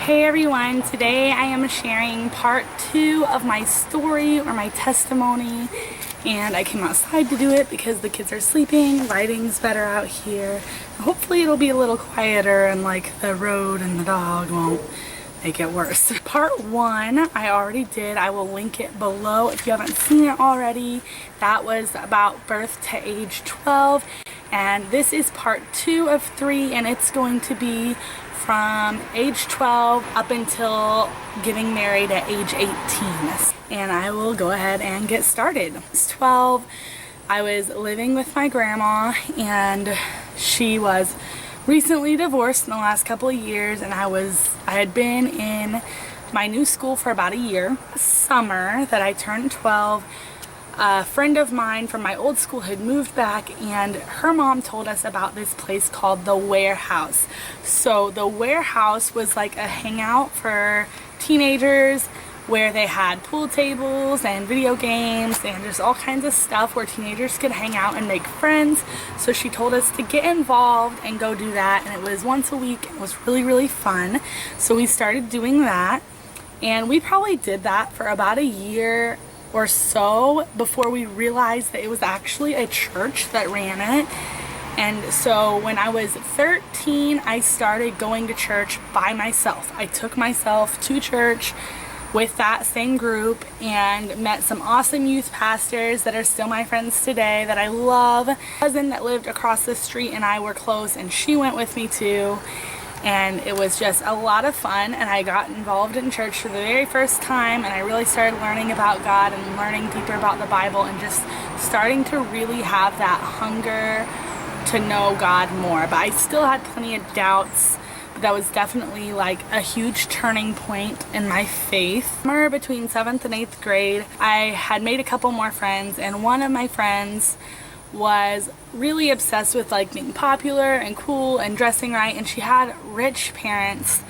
Hey everyone, today I am sharing part 2 of my story or my testimony, and I came outside to do it because the kids are sleeping. Lighting's better out here. Hopefully it'll be a little quieter and like the road and the dog won't make it worse. Part 1 I already did. I will link it below if you haven't seen it already. That was about birth to age 12, and this is part 2 of 3, and it's going to be from age 12 up until getting married at age 18. And I will go ahead and get started. I was 12. I was living with my grandma, and she was recently divorced in the last couple of years, and I had been in my new school for about a year. Summer that I turned 12, a friend of mine from my old school had moved back, and her mom told us about this place called the Warehouse. So the Warehouse was like a hangout for teenagers where they had pool tables and video games and just all kinds of stuff where teenagers could hang out and make friends. So she told us to get involved and go do that, and it was once a week. It was really fun. So we started doing that, and we probably did that for about a year or so before we realized that it was actually a church that ran it. And so when I was 13, I started going to church by myself. I took myself to church with that same group and met some awesome youth pastors that are still my friends today that I love. My cousin that lived across the street and I were close, and she went with me too. And it was just a lot of fun, and I got involved in church for the very first time, and I really started learning about God and learning deeper about the Bible and just starting to really have that hunger to know God more. But I still had plenty of doubts, but that was definitely like a huge turning point in my faith. Somewhere between 7th and 8th grade, I had made a couple more friends, and one of my friends was really obsessed with like being popular and cool and dressing right, and she had rich parents,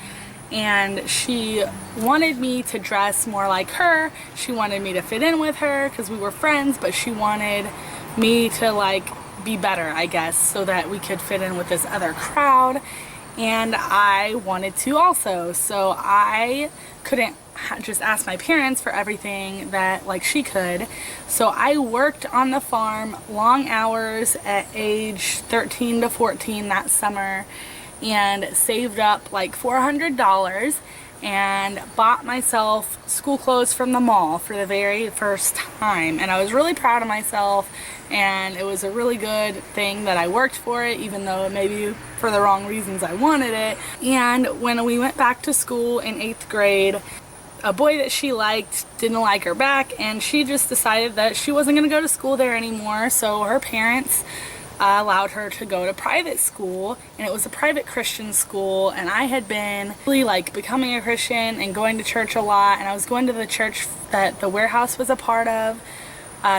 and she wanted me to dress more like her. She wanted me to fit in with her because we were friends, but she wanted me to like be better, I guess, so that we could fit in with this other crowd, and I wanted to also. So I couldn't just ask my parents for everything that like she could. So I worked on the farm long hours at age 13 to 14 that summer and saved up like $400 and bought myself school clothes from the mall for the very first time. And I was really proud of myself, and it was a really good thing that I worked for it, even though maybe for the wrong reasons I wanted it. And when we went back to school in 8th grade, a boy that she liked didn't like her back, and she just decided that she wasn't going to go to school there anymore. So her parents allowed her to go to private school, and it was a private Christian school, and I had been really like becoming a Christian and going to church a lot, and I was going to the church that the Warehouse was a part of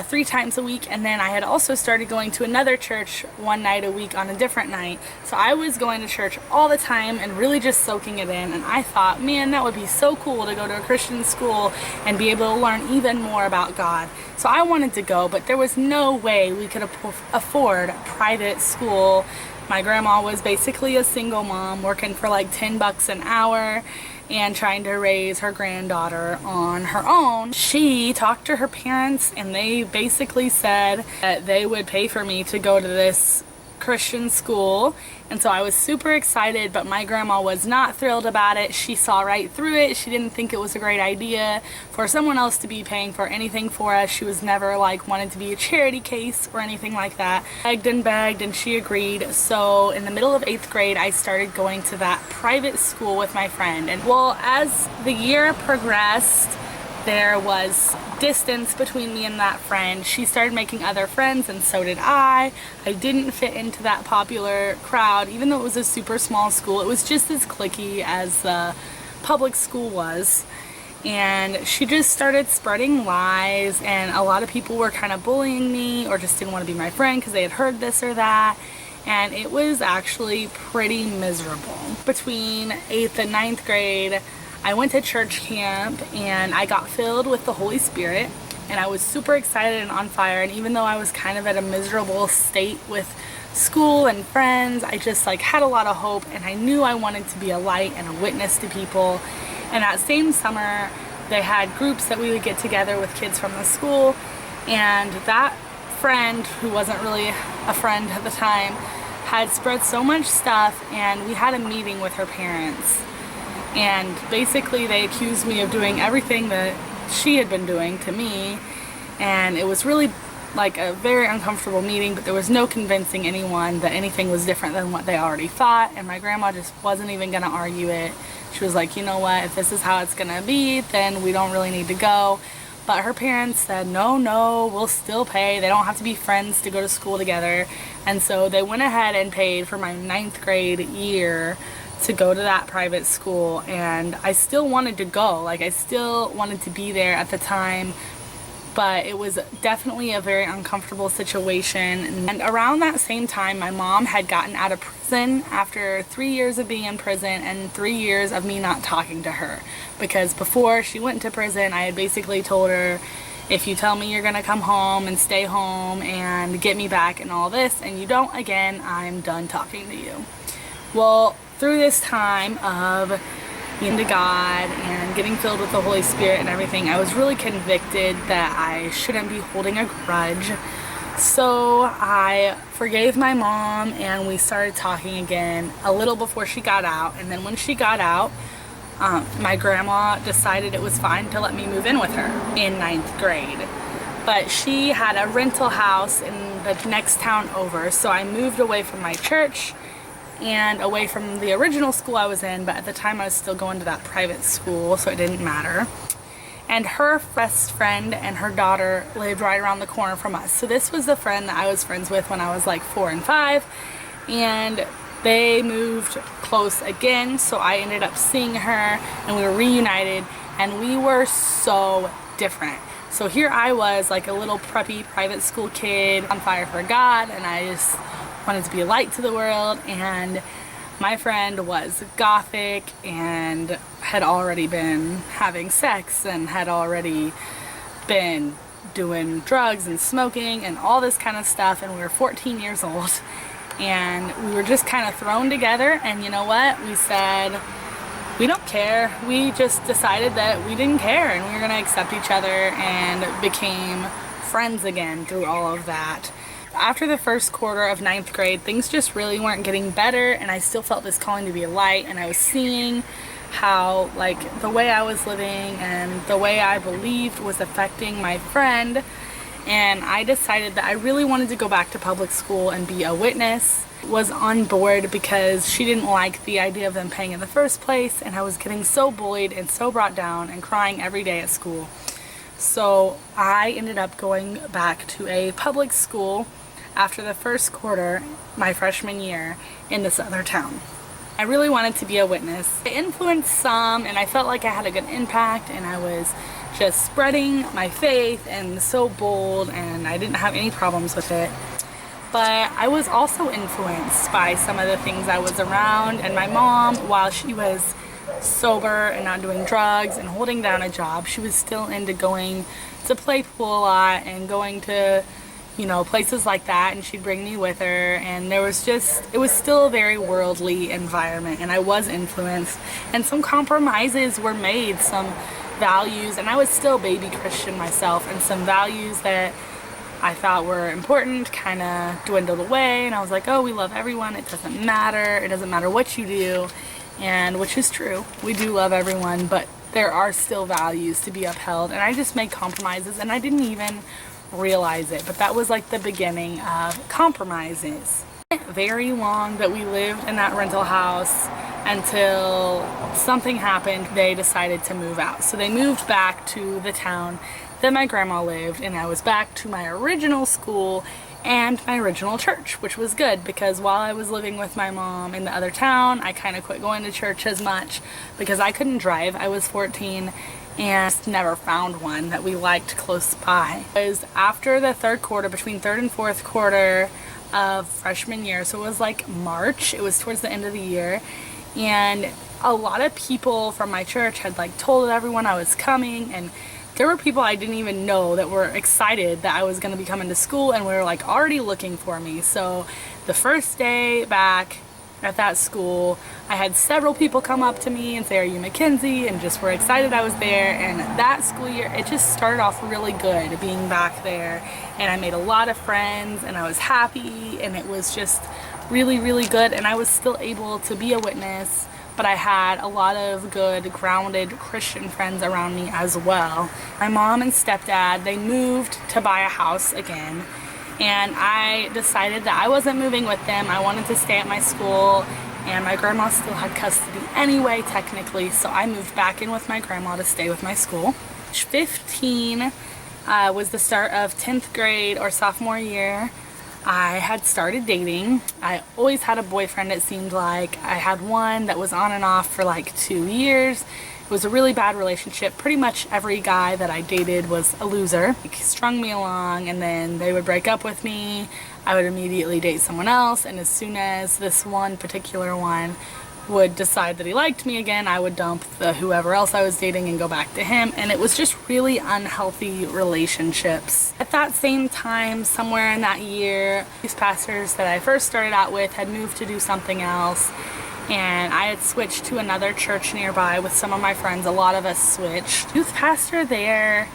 3 times a week, and then I had also started going to another church one night a week on a different night. So I was going to church all the time and really just soaking it in, and I thought, man, that would be so cool to go to a Christian school and be able to learn even more about God. So I wanted to go, but there was no way we could afford private school. My grandma was basically a single mom working for like $10 an hour and trying to raise her granddaughter on her own. She talked to her parents, and they basically said that they would pay for me to go to this Christian school. And so I was super excited, but my grandma was not thrilled about it. She saw right through it. She didn't think it was a great idea for someone else to be paying for anything for us. She was never like wanted to be a charity case or anything like that. Begged and begged, and she agreed. So in the middle of 8th grade, I started going to that private school with my friend. And well, as the year progressed, there was distance between me and that friend. She started making other friends, and so did I. I didn't fit into that popular crowd, even though it was a super small school. It was just as cliquey as the public school was. And she just started spreading lies, and a lot of people were kind of bullying me or just didn't want to be my friend because they had heard this or that. And it was actually pretty miserable. Between 8th and 9th grade, I went to church camp, and I got filled with the Holy Spirit, and I was super excited and on fire. And even though I was kind of at a miserable state with school and friends. I just like had a lot of hope, and I knew I wanted to be a light and a witness to people. And that same summer, they had groups that we would get together with kids from the school, and that friend, who wasn't really a friend at the time, had spread so much stuff, and we had a meeting with her parents. And basically they accused me of doing everything that she had been doing to me, and it was really like a very uncomfortable meeting, but there was no convincing anyone that anything was different than what they already thought, and my grandma just wasn't even gonna argue it. She was like, you know what, if this is how it's gonna be, then we don't really need to go. But her parents said, no, we'll still pay. They don't have to be friends to go to school together. And so they went ahead and paid for my 9th grade year to go to that private school. And I still wanted to go. Like, I still wanted to be there at the time. But it was definitely a very uncomfortable situation. And around that same time, my mom had gotten out of prison after 3 years of being in prison and 3 years of me not talking to her. Because before she went to prison, I had basically told her, if you tell me you're gonna come home and stay home and get me back and all this, and you don't again, I'm done talking to you. Well, through this time of being to God and getting filled with the Holy Spirit and everything, I was really convicted that I shouldn't be holding a grudge. So I forgave my mom, and we started talking again a little before she got out. And then when she got out, my grandma decided it was fine to let me move in with her in 9th grade. But she had a rental house in the next town over, so I moved away from my church and away from the original school I was in, but at the time I was still going to that private school, so it didn't matter. And her best friend and her daughter lived right around the corner from us. So this was the friend that I was friends with when I was like 4 and 5, and they moved close again, so I ended up seeing her, and we were reunited, and we were so different. So here I was, like a little preppy private school kid on fire for God, and I just wanted to be a light to the world. And my friend was gothic and had already been having sex and had already been doing drugs and smoking and all this kind of stuff, and we were 14 years old, and we were just kind of thrown together. And you know what, we said, we don't care. We just decided that we didn't care, and we were gonna accept each other, and became friends again through all of that. After the first quarter of 9th grade, things just really weren't getting better, and I still felt this calling to be a light, and I was seeing how like the way I was living and the way I believed was affecting my friend, and I decided that I really wanted to go back to public school and be a witness. Was on board because she didn't like the idea of them paying in the first place, and I was getting so bullied and so brought down and crying every day at school. So I ended up going back to a public school after the first quarter, my freshman year, in this other town. I really wanted to be a witness. I influenced some, and I felt like I had a good impact, and I was just spreading my faith and so bold, and I didn't have any problems with it. But I was also influenced by some of the things I was around, and my mom, while she was sober and not doing drugs and holding down a job, she was still into going to play pool a lot and going to, you know, places like that, and she'd bring me with her, and there was just, it was still a very worldly environment, and I was influenced, and some compromises were made, some values, and I was still baby Christian myself, and some values that I thought were important kind of dwindled away, and I was like, oh, we love everyone, it doesn't matter what you do, and which is true, we do love everyone, but there are still values to be upheld, and I just made compromises, and I didn't even realize it, but that was like the beginning of compromises. It wasn't very long that we lived in that rental house until something happened. They decided to move out, so they moved back to the town that my grandma lived, and I was back to my original school and my original church, which was good because while I was living with my mom in the other town, I kind of quit going to church as much because I couldn't drive. I was 14 and never found one that we liked close by. It was after the third quarter, between third and fourth quarter of freshman year, so it was like March, it was towards the end of the year, and a lot of people from my church had like told everyone I was coming, and There were people I didn't even know that were excited that I was going to be coming to school and were like already looking for me. So the first day back at that school, I had several people come up to me and say, "Are you Mackenzie?" and just were excited I was there. And that school year, it just started off really good being back there, and I made a lot of friends and I was happy, and it was just really, really good. And I was still able to be a witness, but I had a lot of good, grounded Christian friends around me as well. My mom and stepdad, they moved to buy a house again, and I decided that I wasn't moving with them. I wanted to stay at my school, and my grandma still had custody anyway, technically, so I moved back in with my grandma to stay with my school. 15 was the start of 10th grade or sophomore year. I had started dating. I always had a boyfriend, it seemed like. I had one that was on and off for like 2 years. It was a really bad relationship. Pretty much every guy that I dated was a loser. He strung me along, and then they would break up with me. I would immediately date someone else, and as soon as this one particular one would decide that he liked me again, I would dump whoever else I was dating and go back to him, and it was just really unhealthy relationships. At that same time, somewhere in that year, these pastors that I first started out with had moved to do something else, and I had switched to another church nearby with some of my friends. A lot of us switched. Youth pastor there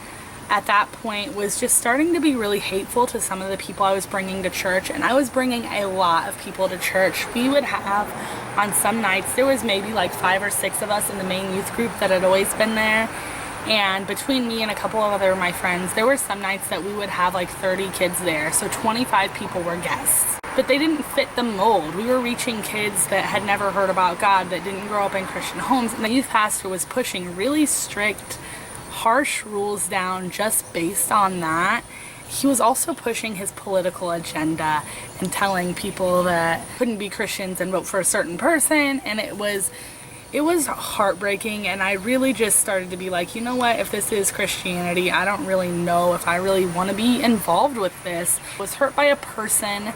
at that point was just starting to be really hateful to some of the people I was bringing to church, and I was bringing a lot of people to church. We would have, on some nights, there was maybe like 5 or 6 of us in the main youth group that had always been there, and between me and a couple of other of my friends, there were some nights that we would have like 30 kids there, so 25 people were guests. But they didn't fit the mold. We were reaching kids that had never heard about God, that didn't grow up in Christian homes, and the youth pastor was pushing really strict, harsh rules down just based on that. He was also pushing his political agenda and telling people that couldn't be Christians and vote for a certain person, and it was heartbreaking. And I really just started to be like, you know what, if this is Christianity, I don't really know if I really want to be involved with this. I was hurt by a person,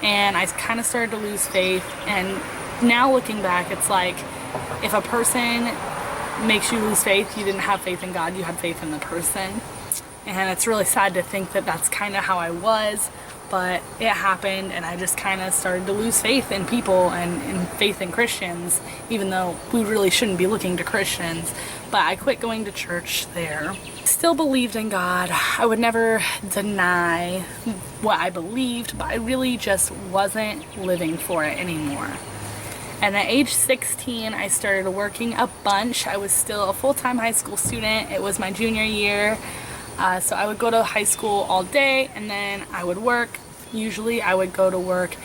and I kind of started to lose faith. And now looking back, it's like, if a person makes you lose faith, you didn't have faith in God, you had faith in the person. And it's really sad to think that that's kind of how I was, but it happened, and I just kind of started to lose faith in people and faith in Christians, even though we really shouldn't be looking to Christians. But I quit going to church there. Still believed in God. I would never deny what I believed, but I really just wasn't living for it anymore. And at age 16, I started working a bunch. I was still a full-time high school student. It was my junior year. So I would go to high school all day, and then I would work. Usually I would go to work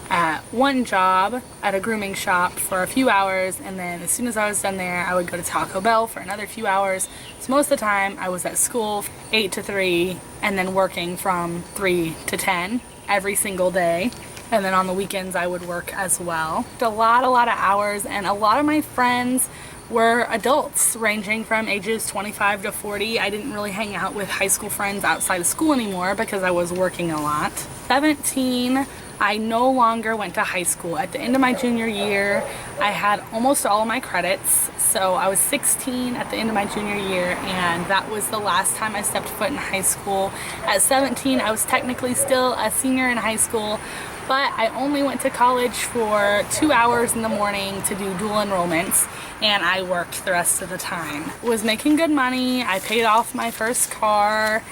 at one job at a grooming shop for a few hours, and then as soon as I was done there, I would go to Taco Bell for another few hours. So most of the time I was at school 8 to 3, and then working from 3 to 10 every single day. And then on the weekends I would work as well. A lot of hours, and a lot of my friends were adults ranging from ages 25 to 40. I didn't really hang out with high school friends outside of school anymore because I was working a lot. 17, I no longer went to high school. At the end of my junior year, I had almost all of my credits. So I was 16 at the end of my junior year, and that was the last time I stepped foot in high school. At 17, I was technically still a senior in high school, but I only went to college for 2 hours in the morning to do dual enrollments, and I worked the rest of the time. Was making good money. I paid off my first car,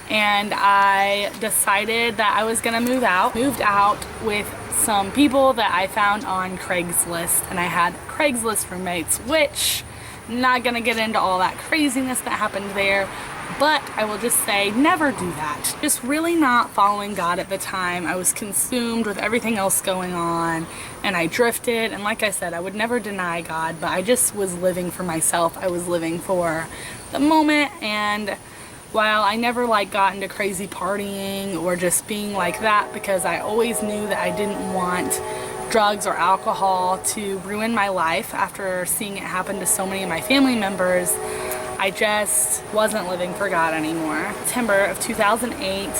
and I decided that I was gonna move out. Moved out with some people that I found on Craigslist, and I had Craigslist roommates, which I'm not gonna get into all that craziness that happened there. But I will just say, never do that. Just really not following God at the time. I was consumed with everything else going on, and I drifted. And like I said, I would never deny God, but I just was living for myself. I was living for the moment. And while I never got into crazy partying or just being like that, because I always knew that I didn't want drugs or alcohol to ruin my life after seeing it happen to so many of my family members, I just wasn't living for God anymore. September of 2008,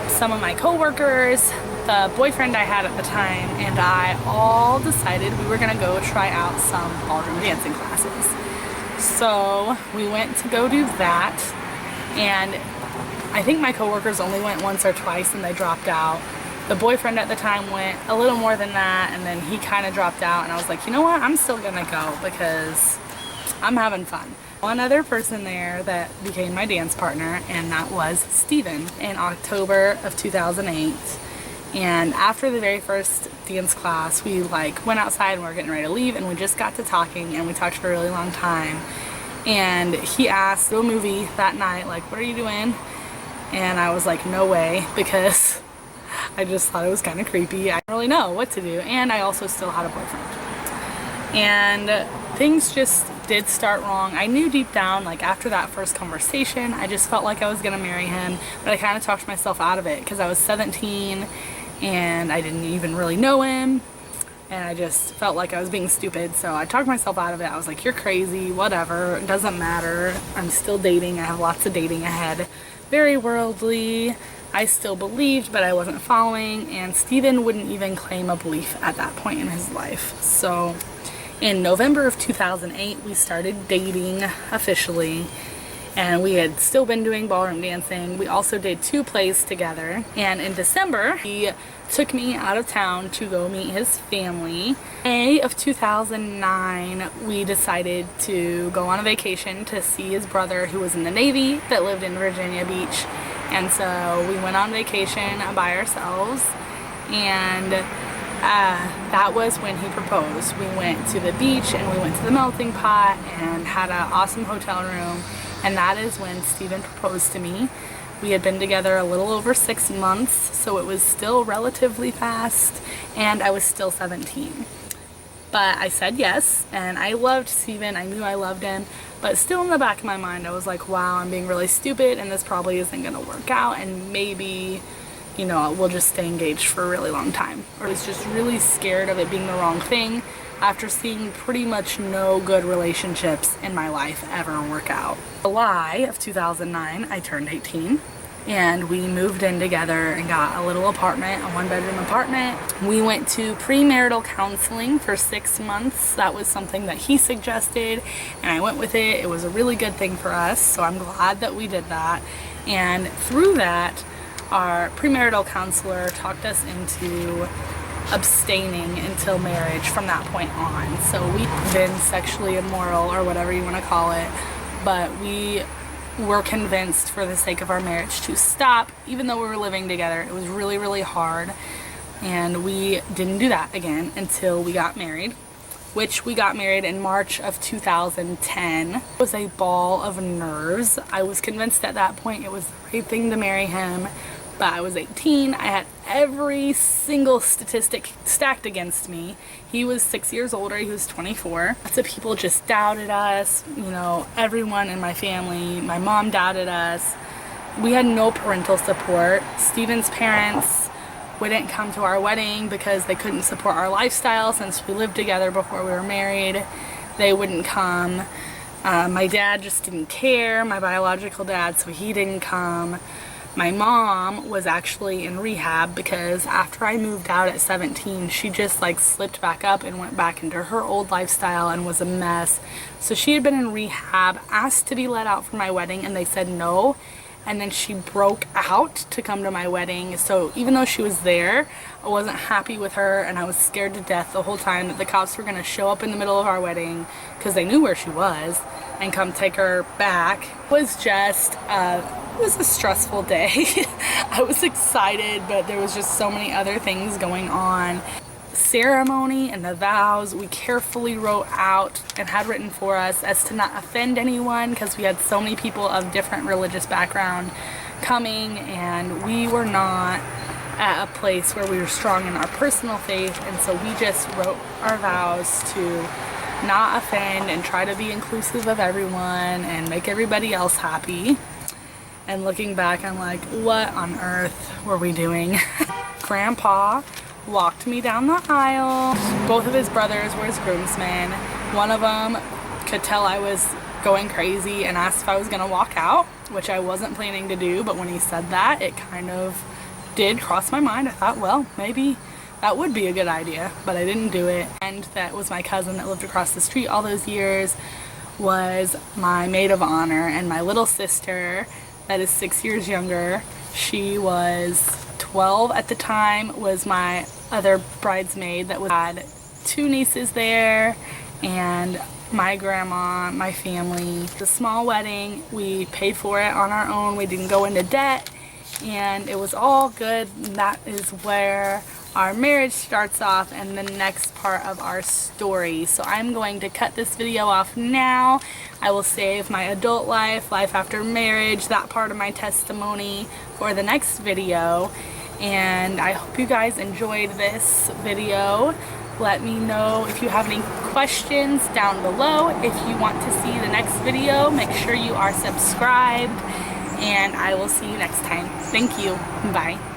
some of my coworkers, the boyfriend I had at the time, and I all decided we were gonna go try out some ballroom dancing classes. So we went to go do that, and I think my coworkers only went once or twice and they dropped out. The boyfriend at the time went a little more than that, and then he kind of dropped out, and I was like, you know what, I'm still gonna go because I'm having fun. One other person there that became my dance partner, and that was Steven in October of 2008. And after the very first dance class, we like went outside and we were getting ready to leave, and we just got to talking, and we talked for a really long time. And he asked, to a movie that night, like, what are you doing? And I was like, no way, because I just thought it was kind of creepy. I didn't really know what to do, and I also still had a boyfriend. And things just did start wrong. I knew deep down, like after that first conversation, I just felt like I was gonna marry him, but I kind of talked myself out of it because I was 17 and I didn't even really know him, and I just felt like I was being stupid, so I talked myself out of it. I was like, you're crazy, whatever, it doesn't matter. I'm still dating, I have lots of dating ahead. Very worldly. I still believed, but I wasn't following, and Steven wouldn't even claim a belief at that point in his life. So in November of 2008, we started dating officially, and we had still been doing ballroom dancing. We also did 2 plays together, and in December, he took me out of town to go meet his family. In May of 2009, we decided to go on a vacation to see his brother who was in the Navy that lived in Virginia Beach. And so we went on vacation by ourselves, and that was when he proposed. We went to the beach and we went to the melting pot and had an awesome hotel room, and that is when Steven proposed to me. We had been together a little over 6 months, so it was still relatively fast, and I was still 17. But I said yes, and I loved Steven. I knew I loved him, but still in the back of my mind I was like, wow, I'm being really stupid and this probably isn't gonna work out, and maybe, you know, we'll just stay engaged for a really long time. I was just really scared of it being the wrong thing after seeing pretty much no good relationships in my life ever work out. July of 2009, I turned 18, and we moved in together and got a little apartment, a 1-bedroom apartment. We went to premarital counseling for 6 months. That was something that he suggested, and I went with it. It was a really good thing for us, so I'm glad that we did that. And through that, our premarital counselor talked us into abstaining until marriage from that point on. So we've been sexually immoral, or whatever you want to call it, but we were convinced for the sake of our marriage to stop, even though we were living together. It was really, really hard, and we didn't do that again until we got married, which we got married in March of 2010. It was a ball of nerves. I was convinced at that point it was the right thing to marry him, but I was 18. I had every single statistic stacked against me. He was 6 years older, he was 24. Lots of people just doubted us, you know, everyone in my family. My mom doubted us. We had no parental support. Steven's parents wouldn't come to our wedding because they couldn't support our lifestyle since we lived together before we were married. They wouldn't come. My dad just didn't care, my biological dad, so he didn't come. My mom was actually in rehab because after I moved out at 17, she just like slipped back up and went back into her old lifestyle and was a mess. So she had been in rehab, asked to be let out for my wedding, and they said no. And then she broke out to come to my wedding. So even though she was there, I wasn't happy with her, and I was scared to death the whole time that the cops were gonna show up in the middle of our wedding because they knew where she was and come take her back. It was just, it was a stressful day. I was excited, but there was just so many other things going on. Ceremony and the vows we carefully wrote out and had written for us as to not offend anyone, because we had so many people of different religious background coming, and we were not at a place where we were strong in our personal faith, and so we just wrote our vows to not offend and try to be inclusive of everyone and make everybody else happy. And looking back, I'm like, what on earth were we doing? Grandpa walked me down the aisle. Both of his brothers were his groomsmen. One of them could tell I was going crazy and asked if I was gonna walk out, which I wasn't planning to do, but when he said that, it kind of did cross my mind. I thought, well, maybe that would be a good idea, but I didn't do it. And that was my cousin that lived across the street all those years, was my maid of honor, and my little sister that is 6 years younger, she was 12 at the time, was my other bridesmaid that had 2 nieces there, and my grandma, my family. The small wedding, we paid for it on our own. We didn't go into debt, and it was all good. And that is where our marriage starts off and the next part of our story. So I'm going to cut this video off now. I will save my adult life, life after marriage, that part of my testimony for the next video. And I hope you guys enjoyed this video. Let me know if you have any questions down below. If you want to see the next video, make sure you are subscribed, and I will see you next time. Thank you. Bye.